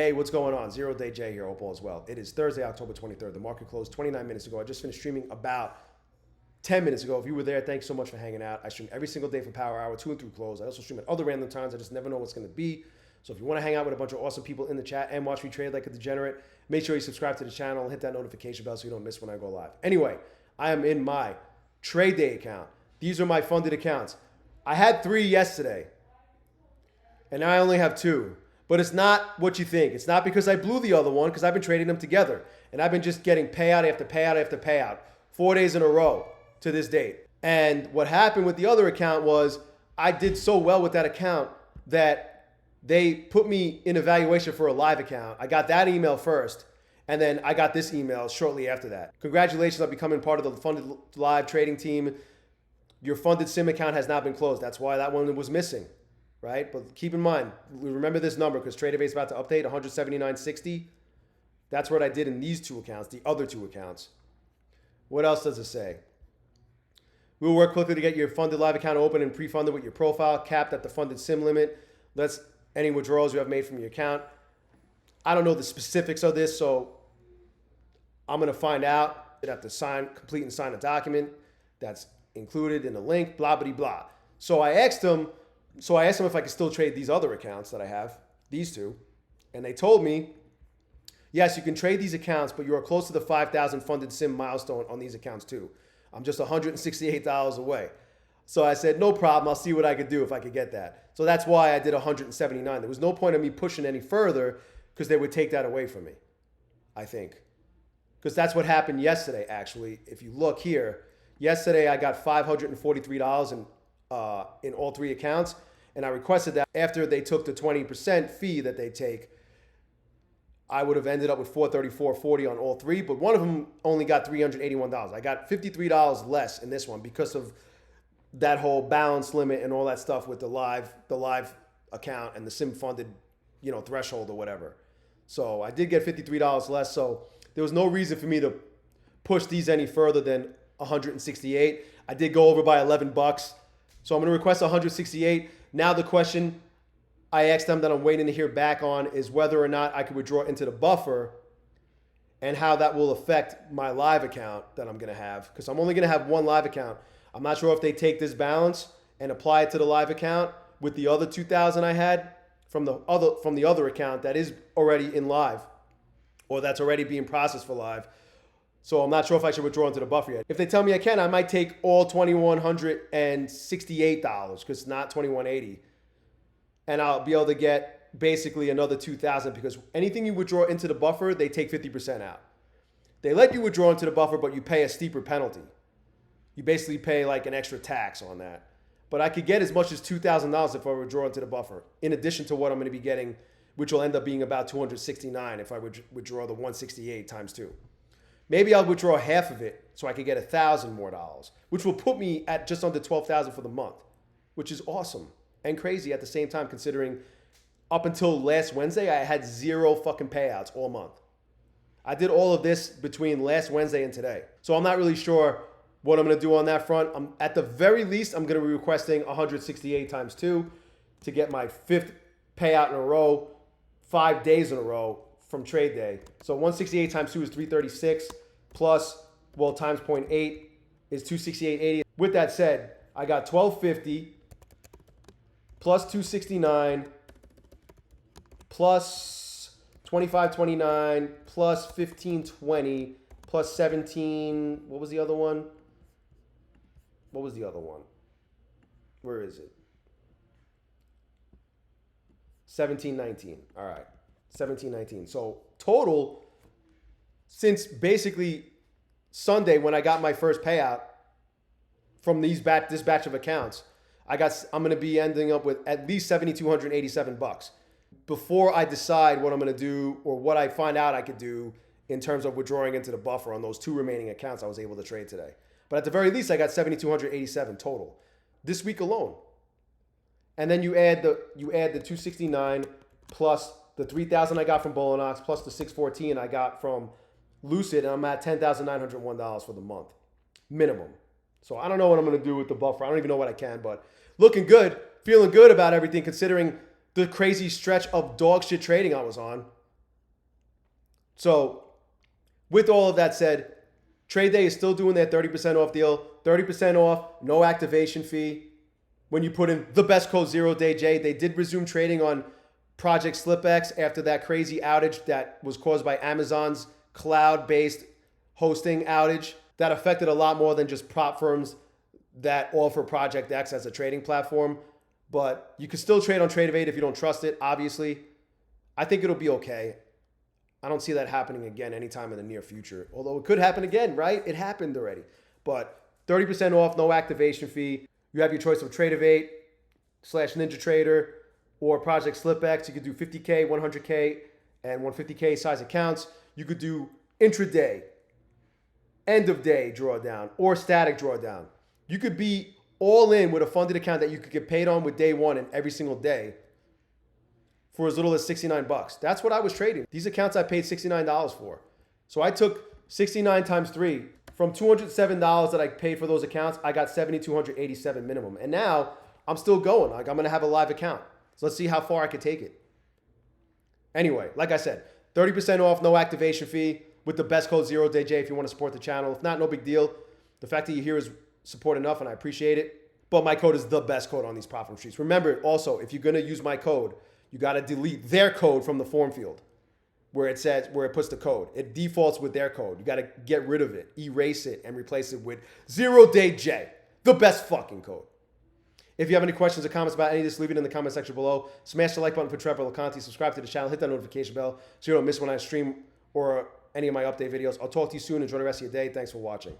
Hey, what's going on? Zero Day Jay here. Hope all is well. It is Thursday, October 23rd. The market closed 29 minutes ago. I just finished streaming about 10 minutes ago. If you were there, thanks so much for hanging out. I stream every single day for Power Hour, 2 and 3 close. I also stream at other random times. I just never know what's going to be. So if you want to hang out with a bunch of awesome people in the chat and watch me trade like a degenerate, make sure you subscribe to the channel and hit that notification bell so you don't miss when I go live. Anyway, I am in my Tradeday account. These are my funded accounts. I had 3 yesterday, and now I only have 2. But it's not what you think. It's not because I blew the other one, because I've been trading them together. And I've been just getting payout after payout after payout, 4 days in a row to this date. And what happened with the other account was I did so well with that account that they put me in evaluation for a live account. I got that email first, and then I got this email shortly after that. Congratulations on becoming part of the funded live trading team. Your funded sim account has not been closed. That's why that one was missing. Right? But keep in mind, remember this number because Tradeday is about to update 179.60. That's what I did in these 2 accounts, the other 2 accounts. What else does it say? We will work quickly to get your funded live account open and pre-funded with your profile capped at the funded sim limit. Let's any withdrawals you have made from your account. I don't know the specifics of this, so I'm going to find out. You have to complete and sign a document that's included in the link, blah, blah, blah. So I asked them if I could still trade these other accounts that I have, these 2. And they told me, yes, you can trade these accounts, but you are close to the 5,000 funded sim milestone on these accounts too. I'm just $168 away. So I said, no problem. I'll see what I could do if I could get that. So that's why I did 179. There was no point in me pushing any further because they would take that away from me, I think. Because that's what happened yesterday, actually. If you look here, yesterday I got $543 in all 3 accounts. And I requested that after they took the 20% fee that they take, I would have ended up with $434.40 on all 3, but one of them only got $381. I got $53 less in this one because of that whole balance limit and all that stuff with the live account and the sim funded, threshold or whatever. So I did get $53 less. So there was no reason for me to push these any further than 168. I did go over by $11. So I'm going to request 168. Now the question I asked them that I'm waiting to hear back on is whether or not I could withdraw into the buffer and how that will affect my live account that I'm going to have. Because I'm only going to have 1 live account. I'm not sure if they take this balance and apply it to the live account with the other 2,000 I had from the other account that is already in live or that's already being processed for live. So I'm not sure if I should withdraw into the buffer yet. If they tell me I can, I might take all $2,168 because it's not $2,180. And I'll be able to get basically another $2,000 because anything you withdraw into the buffer, they take 50% out. They let you withdraw into the buffer, but you pay a steeper penalty. You basically pay like an extra tax on that. But I could get as much as $2,000 if I withdraw into the buffer, in addition to what I'm going to be getting, which will end up being about $269 if I withdraw the 168 times 2. Maybe I'll withdraw half of it so I could get $1,000 more, which will put me at just under $12,000 for the month, which is awesome and crazy at the same time, considering up until last Wednesday, I had 0 fucking payouts all month. I did all of this between last Wednesday and today. So I'm not really sure what I'm going to do on that front. At the very least, I'm going to be requesting 168 times 2 to get my 5th payout in a row, 5 days in a row from Tradeday. So 168 times 2 is 336 plus, times 0.8 is 268.80. With that said, I got 1250 plus 269 plus 2529 plus 1520 plus 17. What was the other one? Where is it? 1719. All right. 1719. So total, since basically Sunday when I got my first payout from this batch of accounts, I'm going to be ending up with at least $7,287 before I decide what I'm going to do or what I find out I could do in terms of withdrawing into the buffer on those 2 remaining accounts I was able to trade today. But at the very least, I got $7,287 total this week alone. And then you add the 269 plus the 3,000 I got from Bolinox plus the 614 I got from Lucid, and I'm at $10,901 for the month minimum. So I don't know what I'm going to do with the buffer. I don't even know what I can, but looking good, feeling good about everything considering the crazy stretch of dog shit trading I was on. So with all of that said, Tradeday is still doing their 30% off deal. 30% off, no activation fee. When you put in the best code ZERODAYJAY, they did resume trading on Project SlipX after that crazy outage that was caused by Amazon's cloud-based hosting outage that affected a lot more than just prop firms that offer Project X as a trading platform. But you can still trade on Tradeday if you don't trust it, obviously. I think it'll be okay. I don't see that happening again anytime in the near future. Although it could happen again, right? It happened already. But 30% off, no activation fee. You have your choice of Tradeday / NinjaTrader or Project SlipX. You could do 50K, 100K, and 150K size accounts. You could do intraday, end of day drawdown, or static drawdown. You could be all in with a funded account that you could get paid on with day one and every single day for as little as 69 bucks. That's what I was trading. These accounts I paid $69 for. So I took 69 times 3. From $207 that I paid for those accounts, I got $7,287 minimum. And now I'm still going. Like, I'm going to have a live account. So let's see how far I can take it. Anyway, like I said, 30% off, no activation fee with the best code ZERODAYJAY if you want to support the channel. If not, no big deal. The fact that you're here is support enough and I appreciate it. But my code is the best code on these platform streets. Remember also, if you're going to use my code, you got to delete their code from the form field where it puts the code. It defaults with their code. You got to get rid of it, erase it, and replace it with ZERODAYJAY, the best fucking code. If you have any questions or comments about any of this, leave it in the comment section below. Smash the like button for Trevor LeConte. Subscribe to the channel. Hit that notification bell so you don't miss when I stream or any of my update videos. I'll talk to you soon. Enjoy the rest of your day. Thanks for watching.